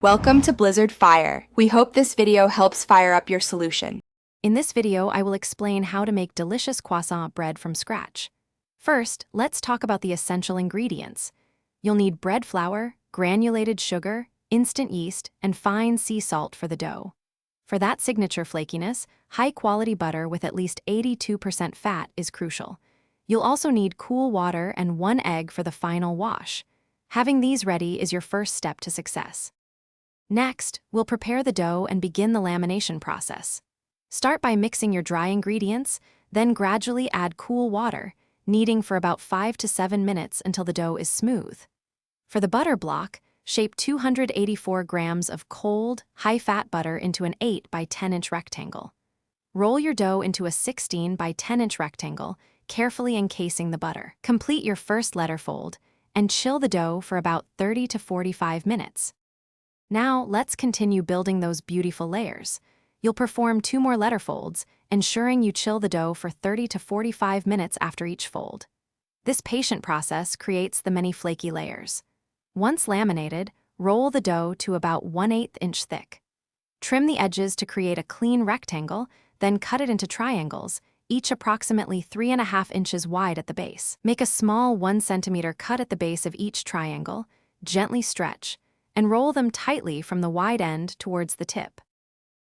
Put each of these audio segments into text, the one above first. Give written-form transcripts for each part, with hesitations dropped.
Welcome to Blizzard Fire. We hope this video helps fire up your solution. In this video, I will explain how to make delicious croissant bread from scratch. First, let's talk about the essential ingredients. You'll need bread flour, granulated sugar, instant yeast, and fine sea salt for the dough. For that signature flakiness, high-quality butter with at least 82% fat is crucial. You'll also need cool water and 1 egg for the final wash. Having these ready is your first step to success. Next, we'll prepare the dough and begin the lamination process. Start by mixing your dry ingredients, then gradually add cool water, kneading for about 5 to 7 minutes until the dough is smooth. For the butter block, shape 284 grams of cold, high-fat butter into an 8 by 10-inch rectangle. Roll your dough into a 16 by 10-inch rectangle, carefully encasing the butter. Complete your first letter fold, and chill the dough for about 30 to 45 minutes. Now, let's continue building those beautiful layers. You'll perform 2 more letter folds, ensuring you chill the dough for 30 to 45 minutes after each fold. This patient process creates the many flaky layers. Once laminated, roll the dough to about 1/8 inch thick. Trim the edges to create a clean rectangle, then cut it into triangles, each approximately 3.5 inches wide at the base. Make a small 1 centimeter cut at the base of each triangle, gently stretch, and roll them tightly from the wide end towards the tip.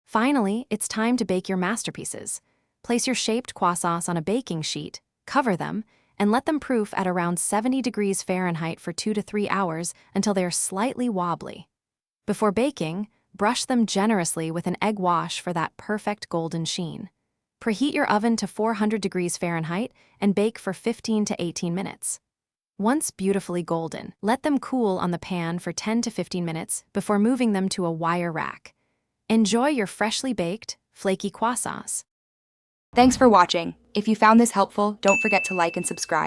Finally, it's time to bake your masterpieces. Place your shaped croissants on a baking sheet, cover them, and let them proof at around 70 degrees Fahrenheit for 2 to 3 hours until they are slightly wobbly. Before baking, brush them generously with an egg wash for that perfect golden sheen. Preheat your oven to 400 degrees Fahrenheit and bake for 15 to 18 minutes. Once beautifully golden, let them cool on the pan for 10 to 15 minutes before moving them to a wire rack. Enjoy your freshly baked, flaky croissants. Thanks for watching. If you found this helpful, don't forget to like and subscribe.